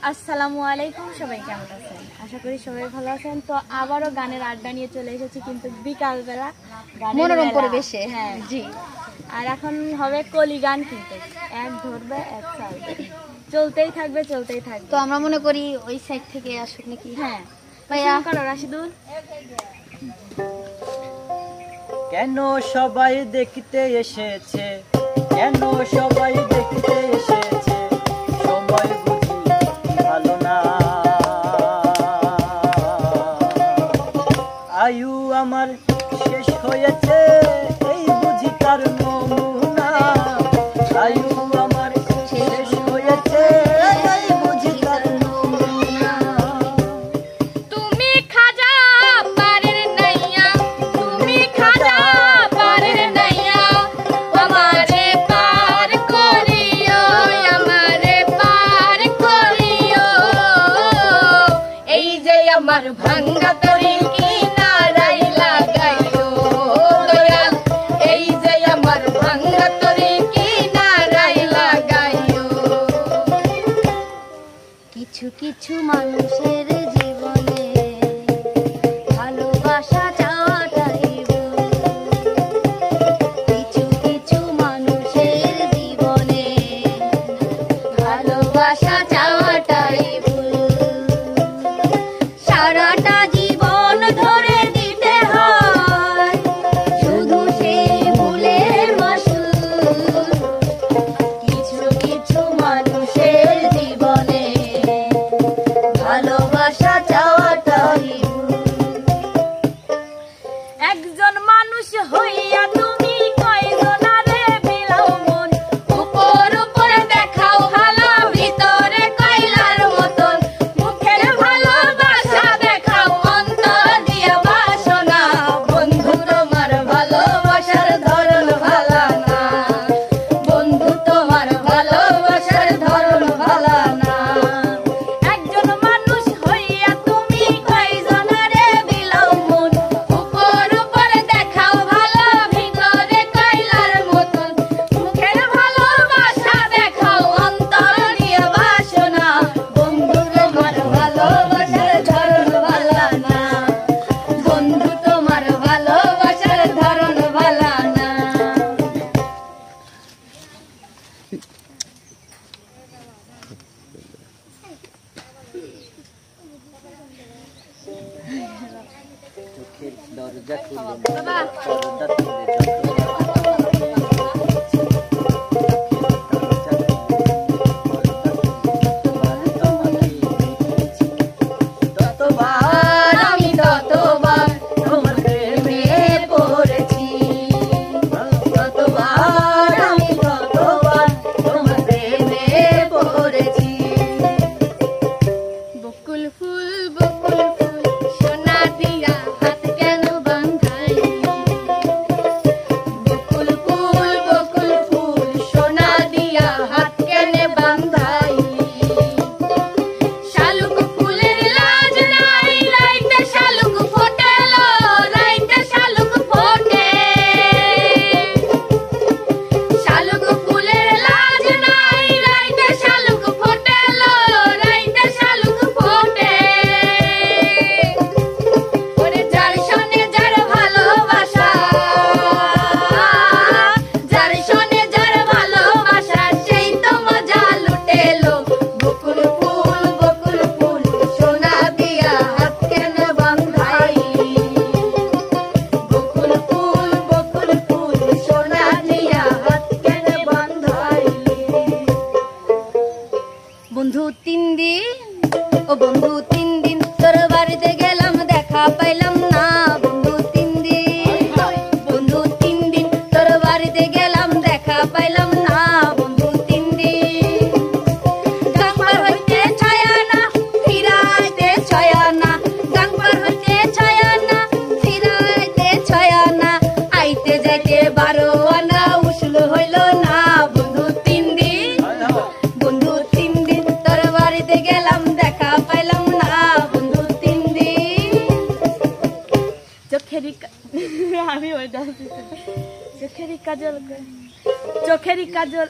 আসসালামু আলাইকুম, সবাই কেমন আছেন? আশা করি সবাই ভালো আছেন। তো আবারও গানের আড্ডা নিয়ে চলে এসেছি, কিন্তু বিকালবেলা মনোরম পরিবেশে। হ্যাঁ জি, আর এখন হবে কলি গান, কিন্তু এক ধরবে এক ছাড়বে, চলতেই থাকবে চলতেই থাকবে। তো আমরা মনে করি ওই সাইড থেকে আসুক নাকি? হ্যাঁ ভাইয়া করো রাশিদুল। কেন সবাই দেখতে এসেছে, কেন সবাই দেখতে এসেছে, সময় বুঝি ভালো না। আয়ু আমার শেষ হয়েছে, এই বুঝি তার নমুনা। আয়ু আমার শেষ হয়েছে, এই বুঝি তার নমুনা। তুমি খাজা পারের নাইয়া, তুমি খাজা পারের নাইয়া, আমারে পার করিও, আমারে পার করিও। এই যে আমার ভাঙ্গা তরি কিনারাই লাগাইও দয়াল, এই যে আমার ভাঙ্গা তরি কিনারাই লাগাইও। কিছু কিছু মানুষের জীবনে ভালোবাসা চাওয়াটাই ভুল। কিছু কিছু মানুষের জীবনে ভালোবাসা চাওয়াটাই ভুল। সারাটা জীবন ধরে দিতে হয় শুধু সেই ভুলের মাসুল। কিছু কিছু মানুষের জীবনে ভালোবাসা চাওয়াটাই ভুল। একজন মানুষ হইয়া তুমি কয়জনারে বিলাও মন, উপর উপর দেখাও ভালো, ভিতরে কয়লার মতন। মুখের ভালোবাসা দেখাও, অন্তর দিয়া বাসনা। বন্ধু তোমার ভালোবাসার ধরন ভালো না, বন্ধু তোমার ভালোবাসার ধরন ভালো না। একজন মানুষ হইয়া তুমি কয়জনারে বিলাও মন, উপর উপর দেখাও ভালো, ভিতরে কয়লার মতন। মুখের ভালোবাসা দেখাও, অন্তর দিয়া বাসনা। বন্ধু তোমার ভালোবাসার ধরন ভালো না, বন্ধু তোমার ভালোবাসার ধরন ভালো না। চোখের দরজা খুলে পর্দা তুলে যত ততবার আমি ততবার তোমার প্রেমে পড়েছি, ততবার আমি ততবার তোমার প্রেমে পড়েছি। বকুল ফুল সোনা দিয়া হাত কেন বাঁধাই, বকুল ফুল সোনা দিয়া হাত কেন বাঁধাই। শালুক ফুলের লাজ নাই, রাইতে শালুক ফোটেলো, রাইতে শালুক ফোটে। শালুক ফুলের লাজ নাই, রাইতে শালুক ফোটেলো, রাইতে শালুক ফোটে। ওরে যার সনে যার ভালোবাসা, যার সনে যার ভালোবাসা, সেই তো মজা লুটেলো। বকুল ফুল সোনা দিয়া হাত কেন বাঁধাই, বকুল ফুল সোনা দিয়া হাত কেন বাঁধাই। বন্ধু 3 দিন, ও বন্ধু 3 দিন তোর বাড়িতে গেলাম, দেখা পাইলাম না। বন্ধু 3 দিন, বন্ধু 3 দিন তোর বাড়িতে গেলাম, দেখা পাইলাম না। বন্ধু 3 দিন গাংপার হইতে ছায়া না, ফিরাইতে ছায়া না, গাংপার হইতে ছায়া না, ফিরাইতে ছায়া না। আইতে যাইতে 12 আনা উসুল হইল না। বন্ধু 3 দিন, বন্ধু 3 দিন তোর বাড়িতে গেলাম, দেখা পাইলাম না। বন্ধু 3 দিন। চোখেরই আমি ওই চোখেরই কাজল, চোখেরই কাজল।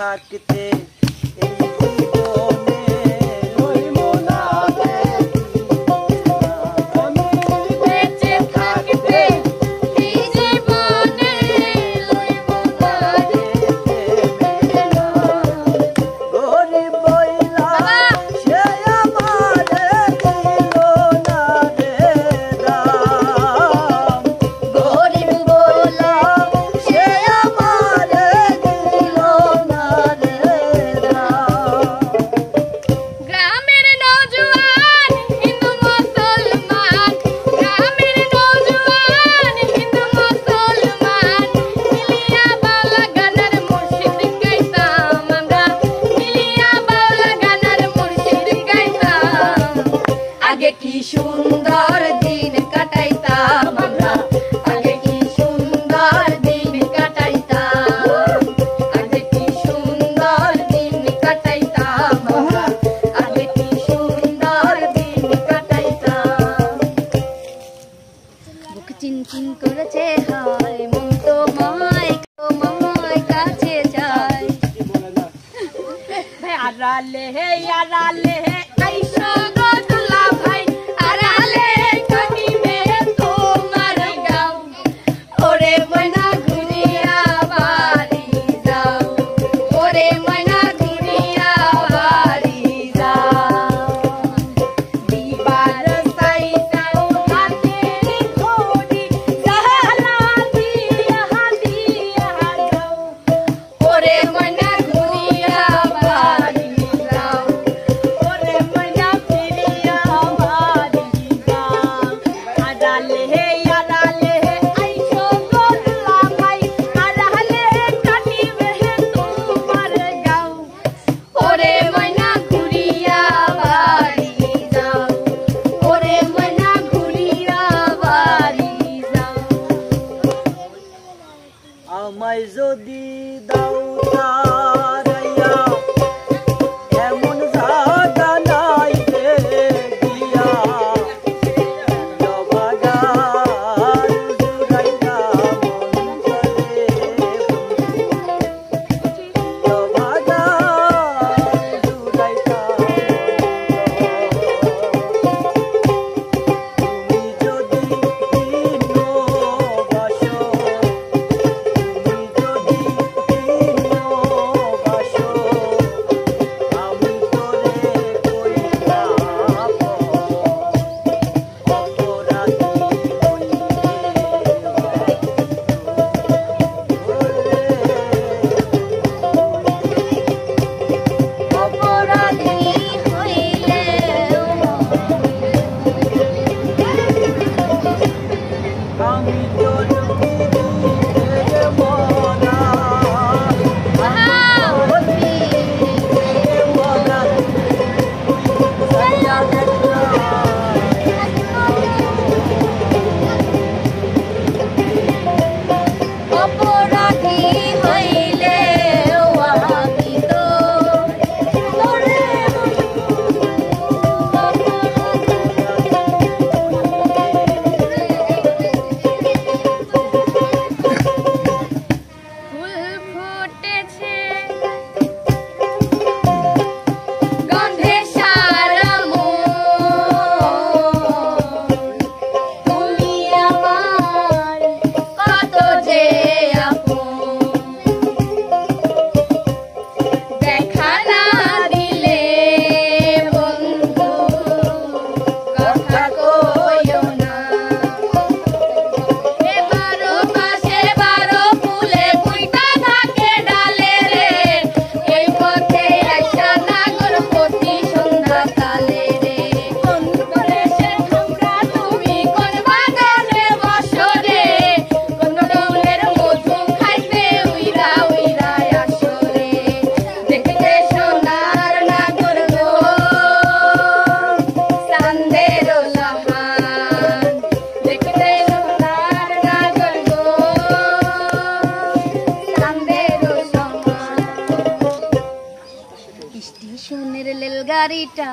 থাকতে এই জীবনে রইব না আমি বেঁচে থাকতে এই জীবনে লইব না গরিব বইলা সে আমারে দিল না রে দাম গরিব বলা সে আমারে দিল না রে দাম গ্রামের নওজোয়ান হিন্দু মুসলমান গ্রামের নওজোয়ান হিন্দু মুসলমান মিলিয়া বাউলা গানের মুর্শিদ গাইতাম আমরা মিলিয়া বাউলা গানের মুর্শিদ গাইতাম আগে কি সুন্দর দিন কাটাইতাম আমরা আগে কি সুন্দর দিন কাটাইতাম আগে কি সুন্দর দিন কাটাইতাম আমরা আগে কি সুন্দর দিন কাটাইতাম বুক চিনচিন করেছে হায় মন তো মায় কাছে যায় আড়ালে আইসো গো দুলা ভাই আড়ালে কাটিবে তোমার গাও ওরে ময়না ঘুরিয়া বাড়ি যাও ওরে ময়না ঘুরিয়া বাড়ি যাও দিবার সাইসাও হাতে ঘড়ি জাহালা দিয়া যাও ওরে ময়না ঘুরিয়া বাড়ি যাও ওরে ময়না ফিরিয়া বাড়ি যাও আড়ালে আইসো গো দুলা ভাই আড়ালে কাটিবে তোমার গাও ওরে ময়না ঘুরিয়া বাড়ি যাও ওরে ময়না ঘুরিয়া বাড়ি যাও আমায় যদি দাও তারাইয়া এমন জাগা নাই রে দিয়া জবাগার জুড়াইয়া মন চলে জবাগার জুড়াইয়া তুমি যদি বাসো আমি তোরে কইলাম অপরাধী অপরাধী হইলে আমি তোর পিরিতের মরা মরা সাইয়া দেখলা অপরাধী হইলে আমি তো তোরে ফুল ফুটেছে গন্ধে সারা মন তুমি আমার কত যে আপন দেখা না দিলে বন্ধু কথা কইও না এবারো পাশে বারো ফুলে ফুইটা থাকে ডালে রে এই পথে আইসা নাগর প্রতি সন্ধ্যা কালে রে কোন পরেশে তোমরা তুমি কোন বাগানে বসো রে কোন ডৌলের মধু খাইতে উইরা উইরা আসো রে দেখতে সোনার নাগর গো চাঁদের লাহান দেখতে সোনার নাগর গো চাঁদের সমান স্টেশনের রেলগাড়িটা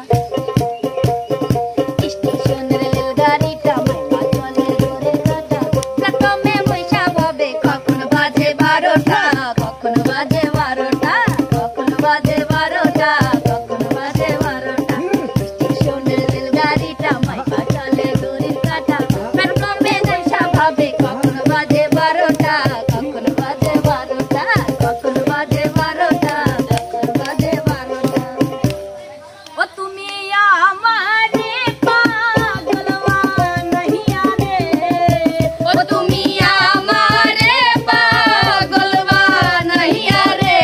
স্টেশনের রেলগাড়িটা মাইপা চলে ধরে কাটা প্ল্যাটফর্মে বৈশা ভাবে কখন বাজে 12টা কখন বাজে 12টা 12টা, কখন বাজে 12টা, স্টেশনের রেলগাড়িটা মাইপা চলে দড়ির কাঁটা, প্ল্যাটফর্মে যাইসা ভাবে কখন বাজে 12টা, কখন বাজে 12টা, কখন বাজে 12টা, কখন বাজে 12টা। ও তুমি আমারে পাগলवा नहीं आने, ও তুমি আমারে পাগলবা নাহিয়া রে,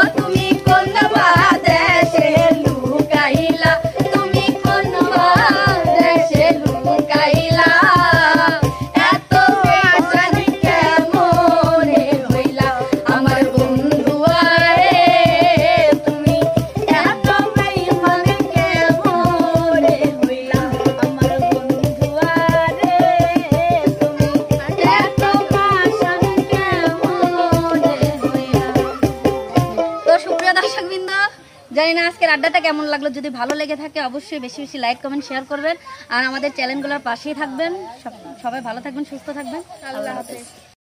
ও তুমি কোন বাদেশে লুকাইলা, তুমি কোন বাদেশে লুকাইলা, এত বেজান কেমনে হইলা আমার বন্ধু আরে, তুমি এত বেইমান কেমনে হইলা আমার বন্ধু আরে তুমি এত পাষাণ কেমনে হইলা। তো সুপ্রিয় দর্শকবৃন্দ, জানি না আজকের আড্ডাটা কেমন লাগলো। যদি ভালো লেগে থাকে অবশ্যই বেশি বেশি লাইক কমেন্ট শেয়ার করবেন আর আমাদের চ্যানেলগুলোর পাশেই থাকবেন। সবাই ভালো থাকবেন, সুস্থ থাকবেন। আল্লাহ হাফেজ।